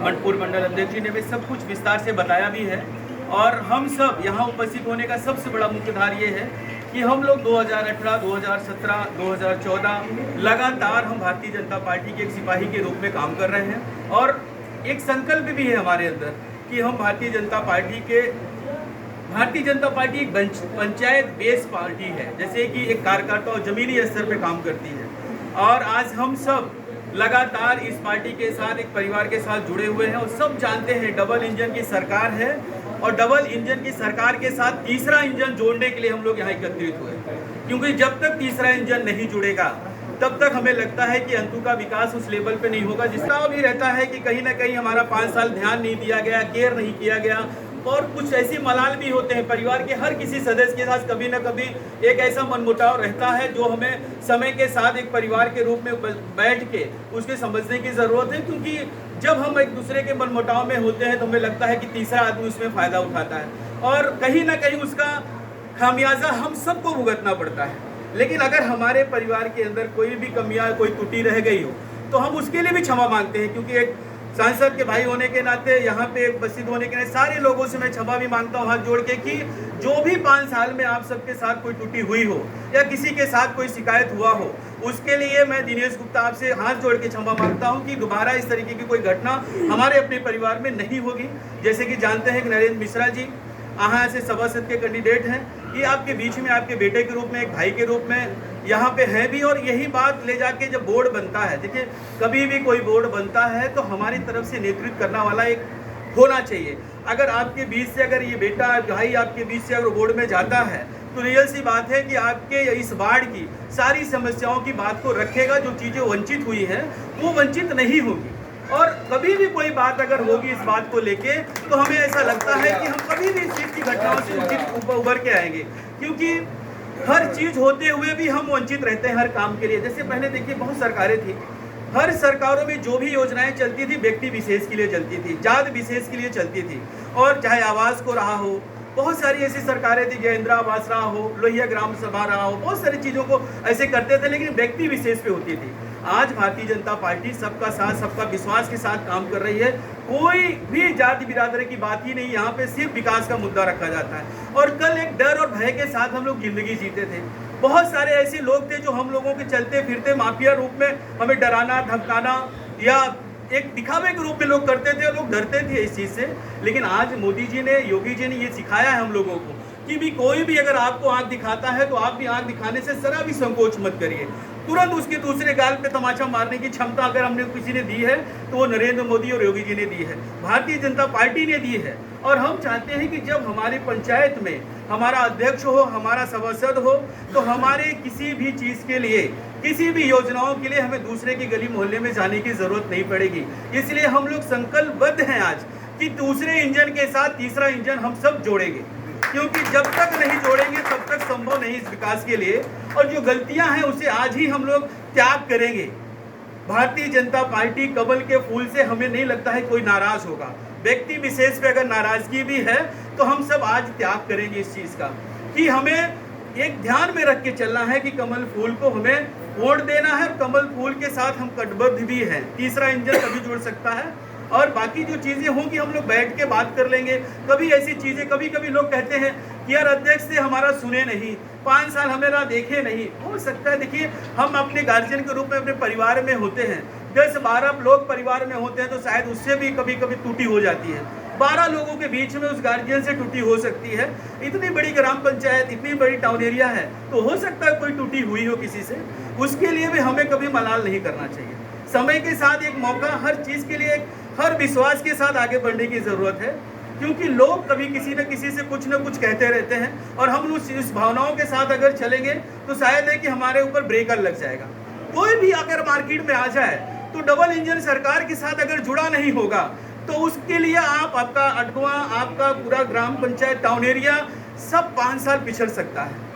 मंडपुर मंडल अध्यक्ष जी ने भी सब कुछ विस्तार से बताया भी है। और हम सब यहाँ उपस्थित होने का सबसे बड़ा मुख्य धार ये है कि हम लोग 2018, 2017, 2014 लगातार हम भारतीय जनता पार्टी के एक सिपाही के रूप में काम कर रहे हैं। और एक संकल्प भी है हमारे अंदर कि हम भारतीय जनता पार्टी एक पंचायत बेस पार्टी है, जैसे कि एक कार्यकर्ता और जमीनी स्तर पे काम करती है। और आज हम सब लगातार इस पार्टी के साथ एक परिवार के साथ जुड़े हुए हैं और सब जानते हैं डबल इंजन की सरकार है और डबल इंजन की सरकार के साथ तीसरा इंजन जोड़ने के लिए हम लोग यहाँ एकत्रित हुए, क्योंकि जब तक तीसरा इंजन नहीं जुड़ेगा तब तक हमें लगता है कि अंतु का विकास उस लेवल पे नहीं होगा। जिसका भी रहता है कि कहीं ना कहीं हमारा 5 साल ध्यान नहीं दिया गया, केयर नहीं किया गया और कुछ ऐसे मलाल भी होते हैं। परिवार के हर किसी सदस्य के साथ कभी ना कभी एक ऐसा मनमुटाव रहता है जो हमें समय के साथ एक परिवार के रूप में बैठ के उसके समझने की ज़रूरत है, क्योंकि जब हम एक दूसरे के मनमुटाव में होते हैं तो हमें लगता है कि तीसरा आदमी उसमें फ़ायदा उठाता है और कहीं ना कहीं उसका खामियाजा हम सबको भुगतना पड़ता है। लेकिन अगर हमारे परिवार के अंदर कोई भी कमियां, कोई त्रुटि रह गई हो तो हम उसके लिए भी क्षमा मांगते हैं, क्योंकि एक सांसद के भाई होने के नाते, यहाँ पे उपस्थित होने के नाते सारे लोगों से मैं क्षमा भी मांगता हूँ हाथ जोड़ के कि जो भी 5 साल में आप सबके साथ कोई त्रुटि हुई हो या किसी के साथ कोई शिकायत हुआ हो, उसके लिए मैं दिनेश गुप्ता आपसे हाथ जोड़ के क्षमा मांगता हूँ कि दोबारा इस तरीके की कोई घटना हमारे अपने परिवार में नहीं होगी। जैसे कि जानते हैं कि नरेंद्र मिश्रा जी यहाँ से सभासद के कैंडिडेट हैं, ये आपके बीच में आपके बेटे के रूप में, एक भाई के रूप में यहाँ पे है भी। और यही बात ले जाके जब बोर्ड बनता है, देखिए कभी भी कोई बोर्ड बनता है तो हमारी तरफ से नेतृत्व करने वाला एक होना चाहिए। अगर आपके बीच से अगर ये बेटा भाई आपके बीच से अगर बोर्ड में जाता है तो रियल सी बात है कि आपके इस वार्ड की सारी समस्याओं की बात को रखेगा, जो चीज़ें वंचित हुई हैं वो वंचित नहीं होगी। और कभी भी कोई बात अगर होगी इस बात को लेके तो हमें ऐसा लगता है कि हम कभी भी इस चीज़ की घटनाओं से उचित उभर के आएंगे, क्योंकि हर चीज़ होते हुए भी हम वंचित रहते हैं हर काम के लिए। जैसे पहले देखिए बहुत सरकारें थी, हर सरकारों में जो भी योजनाएं चलती थी व्यक्ति विशेष के लिए चलती थी, जात विशेष के लिए चलती थी। और चाहे आवास को रहा हो, बहुत सारी ऐसी सरकारें थी, इंदिरा आवास रहा हो, लोहिया ग्राम सभा रहा हो, बहुत सारी चीज़ों को ऐसे करते थे, लेकिन व्यक्ति विशेष पे होती थी। आज भारतीय जनता पार्टी सबका साथ सबका विश्वास के साथ काम कर रही है। कोई भी जाति बिरादरी की बात ही नहीं, यहाँ पे सिर्फ विकास का मुद्दा रखा जाता है। और कल एक डर और भय के साथ हम लोग जिंदगी जीते थे। बहुत सारे ऐसे लोग थे जो हम लोगों के चलते फिरते माफिया रूप में हमें डराना, धमकाना या एक दिखावे के रूप में लोग करते थे और लोग डरते थे इस चीज़ से। लेकिन आज मोदी जी ने, योगी जी ने ये सिखाया है हम लोगों को कि भी कोई भी अगर आपको आंख दिखाता है तो आप भी आंख दिखाने से जरा भी संकोच मत करिए। तुरंत उसके दूसरे गाल पे तमाचा मारने की क्षमता अगर हमने किसी ने दी है तो वो नरेंद्र मोदी और योगी जी ने दी है, भारतीय जनता पार्टी ने दी है। और हम चाहते हैं कि जब हमारी पंचायत में हमारा अध्यक्ष हो, हमारा सभासद हो, तो हमारे किसी भी चीज़ के लिए, किसी भी योजनाओं के लिए हमें दूसरे की गली मोहल्ले में जाने की जरूरत नहीं पड़ेगी। इसलिए हम लोग संकल्पबद्ध हैं आज कि दूसरे इंजन के साथ तीसरा इंजन हम सब जोड़ेंगे, क्योंकि जब तक नहीं जोड़ेंगे तब तक संभव नहीं इस विकास के लिए। और जो गलतियां हैं उसे आज ही हम लोग त्याग करेंगे। भारतीय जनता पार्टी कमल के फूल से हमें नहीं लगता है कोई नाराज होगा। व्यक्ति विशेष पे अगर नाराजगी भी है तो हम सब आज त्याग करेंगे इस चीज का, कि हमें एक ध्यान में रख के चलना है कि कमल फूल को हमें वोट देना है। कमल फूल के साथ हम कटिबद्ध भी हैं। तीसरा इंजन तभी जुड़ सकता है और बाकी जो चीज़ें होंगी हम लोग बैठ के बात कर लेंगे। कभी ऐसी चीज़ें, कभी लोग कहते हैं कि यार अध्यक्ष से हमारा सुने नहीं, 5 साल हमें देखे नहीं। हो सकता है, देखिए हम अपने गार्जियन के रूप में अपने परिवार में होते हैं, 10-12 लोग परिवार में होते हैं तो शायद उससे भी कभी त्रुटि हो जाती है। 12 लोगों के बीच में उस गार्जियन से त्रुटि हो सकती है। इतनी बड़ी ग्राम पंचायत, इतनी बड़ी टाउन एरिया है, तो हो सकता है कोई त्रुटि हुई हो किसी से। उसके लिए भी हमें कभी मलाल नहीं करना चाहिए। समय के साथ एक मौका, हर चीज़ के लिए हर विश्वास के साथ आगे बढ़ने की ज़रूरत है, क्योंकि लोग कभी किसी न किसी से कुछ न कुछ कहते रहते हैं और हम उस भावनाओं के साथ अगर चलेंगे तो शायद है कि हमारे ऊपर ब्रेकर लग जाएगा। कोई भी अगर मार्केट में आ जाए तो डबल इंजन सरकार के साथ अगर जुड़ा नहीं होगा तो उसके लिए आपका अटवा, आपका पूरा ग्राम पंचायत, टाउन एरिया सब 5 साल पिछड़ सकता है।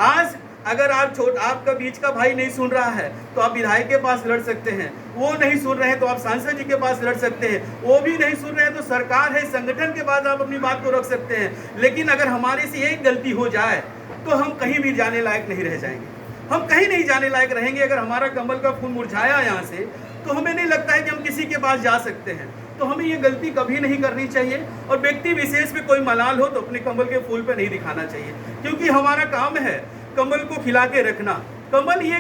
आज अगर आपका बीच का भाई नहीं सुन रहा है तो आप विधायक के पास लड़ सकते हैं, वो नहीं सुन रहे हैं तो आप सांसद जी के पास लड़ सकते हैं, वो भी नहीं सुन रहे हैं तो सरकार है, संगठन के पास आप अपनी बात को रख सकते हैं। लेकिन अगर हमारे से एक गलती हो जाए तो हम कहीं भी जाने लायक नहीं रह जाएंगे, हम कहीं नहीं जाने लायक रहेंगे। अगर हमारा कमल का फूल मुरझाया यहाँ से तो हमें नहीं लगता है कि हम किसी के पास जा सकते हैं। तो हमें ये गलती कभी नहीं करनी चाहिए। और व्यक्ति विशेष पे कोई मलाल हो तो अपने कमल के फूल पे नहीं दिखाना चाहिए, क्योंकि हमारा काम है कमल को खिला के रखना। कमल ये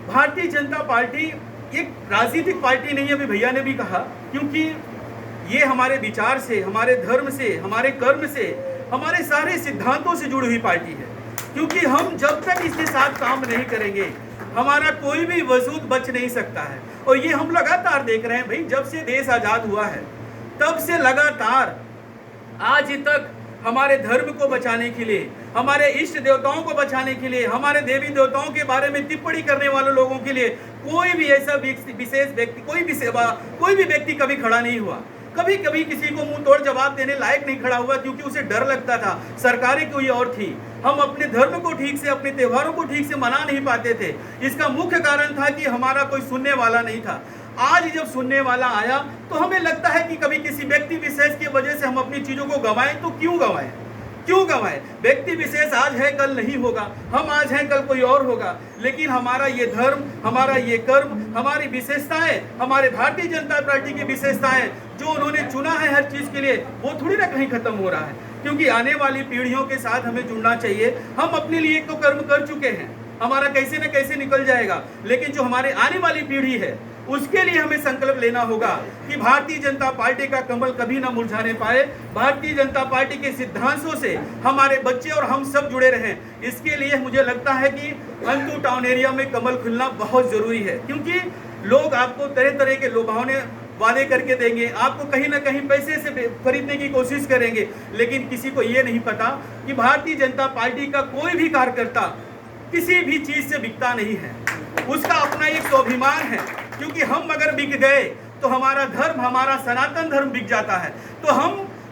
भारतीय जनता पार्टी एक राजनीतिक पार्टी नहीं है, अभी भैया ने भी कहा, क्योंकि ये हमारे विचार से, हमारे धर्म से, हमारे कर्म से, हमारे सारे सिद्धांतों से जुड़ी हुई पार्टी है। क्योंकि हम जब तक इसके साथ काम नहीं करेंगे हमारा कोई भी वजूद बच नहीं सकता है। और ये हम लगातार देख रहे हैं भाई, जब से देश आजाद हुआ है तब से लगातार आज तक हमारे धर्म को बचाने के लिए, हमारे इष्ट देवताओं को बचाने के लिए, हमारे देवी देवताओं के बारे में टिप्पणी करने वाले लोगों के लिए कोई भी ऐसा विशेष व्यक्ति, कोई भी व्यक्ति कभी खड़ा नहीं हुआ। कभी कभी किसी को मुंह तोड़ जवाब देने लायक नहीं खड़ा हुआ, क्योंकि उसे डर लगता था, सरकारें कोई और थी, हम अपने धर्म को ठीक से, अपने त्योहारों को ठीक से मना नहीं पाते थे। इसका मुख्य कारण था कि हमारा कोई सुनने वाला नहीं था। आज जब सुनने वाला आया तो हमें लगता है कि कभी किसी व्यक्ति विशेष की वजह से हम अपनी चीजों को गंवाएं, तो क्यों गंवाएं? क्यों गंवाएं? व्यक्ति विशेष आज है कल नहीं होगा, हम आज हैं कल कोई और होगा, लेकिन हमारा ये धर्म, हमारा ये कर्म, हमारी विशेषताएं, हमारे भारतीय जनता पार्टी की विशेषताएं जो उन्होंने चुना है हर चीज के लिए, वो थोड़ी ना कहीं खत्म हो रहा है। क्योंकि आने वाली पीढ़ियों के साथ हमें जुड़ना चाहिए। हम अपने लिए तो कर्म कर चुके हैं, हमारा कैसे न कैसे निकल जाएगा, लेकिन जो हमारे आने वाली पीढ़ी है उसके लिए हमें संकल्प लेना होगा कि भारतीय जनता पार्टी का कमल कभी ना मुरझाने पाए। भारतीय जनता पार्टी के सिद्धांतों से हमारे बच्चे और हम सब जुड़े रहें। इसके लिए मुझे लगता है कि अंतु टाउन एरिया में कमल खिलना बहुत जरूरी है, क्योंकि लोग आपको तरह तरह के लुभावने वादे करके देंगे, आपको कहीं ना कहीं पैसे से खरीदने की कोशिश करेंगे, लेकिन किसी को ये नहीं पता कि भारतीय जनता पार्टी का कोई भी कार्यकर्ता किसी भी चीज से बिकता नहीं है। उसका अपना एक स्वाभिमान है, क्योंकि हम अगर बिक गए तो हमारा धर्म, हमारा सनातन धर्म बिक जाता है। तो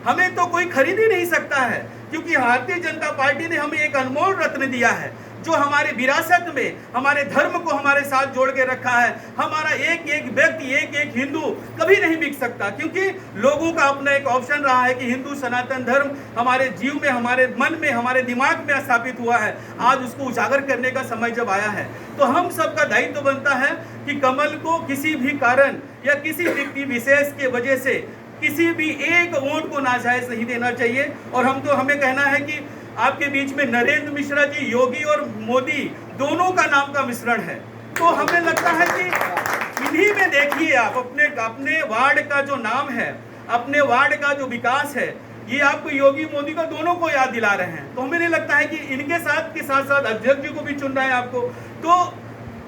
हमें तो कोई खरीद ही नहीं सकता है, क्योंकि भारतीय जनता पार्टी ने हमें एक अनमोल रत्न दिया है जो हमारे विरासत में हमारे धर्म को हमारे साथ जोड़ के रखा है। हमारा एक एक व्यक्ति, एक एक हिंदू कभी नहीं बिक सकता, क्योंकि लोगों का अपना एक ऑप्शन रहा है कि हिंदू सनातन धर्म हमारे जीव में, हमारे मन में, हमारे दिमाग में स्थापित हुआ है। आज उसको उजागर करने का समय जब आया है तो हम सबका दायित्व बनता है कि कमल को किसी भी कारण या किसी व्यक्ति विशेष के वजह से किसी भी एक वोट को नाजायज नहीं देना चाहिए। और हमें कहना है कि आपके बीच में नरेंद्र मिश्रा जी, योगी और मोदी दोनों का नाम का मिश्रण है, तो हमें लगता है कि इन्हीं में देखिए आप अपने वार्ड का जो नाम है, अपने वार्ड का जो विकास है, ये आपको योगी मोदी का दोनों को याद दिला रहे हैं। तो हमें नहीं लगता है कि इनके साथ के साथ साथ अध्यक्ष जी को भी चुन रहा है आपको। तो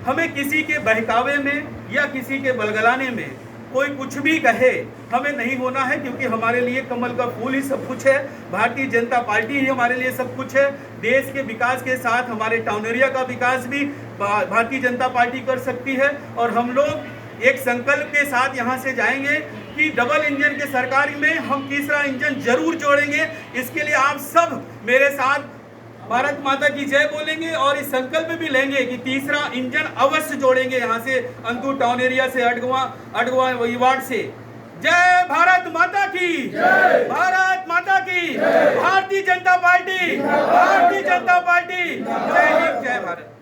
हमें किसी के बहकावे में या किसी के बलगलाने में कोई कुछ भी कहे हमें नहीं होना है, क्योंकि हमारे लिए कमल का फूल ही सब कुछ है, भारतीय जनता पार्टी ही हमारे लिए सब कुछ है। देश के विकास के साथ हमारे टाउन एरिया का विकास भी भारतीय जनता पार्टी कर सकती है। और हम लोग एक संकल्प के साथ यहाँ से जाएंगे कि डबल इंजन के सरकार में हम तीसरा इंजन जरूर जोड़ेंगे। इसके लिए आप सब मेरे साथ भारत माता की जय बोलेंगे और इस संकल्प भी लेंगे कि तीसरा इंजन अवश्य जोड़ेंगे यहाँ से अंतु टाउन एरिया से, अडगवा वार्ड से। जय भारत माता की, भारत माता की, भारतीय जनता पार्टी, भारतीय जनता पार्टी, जय हिंद, जय भारत।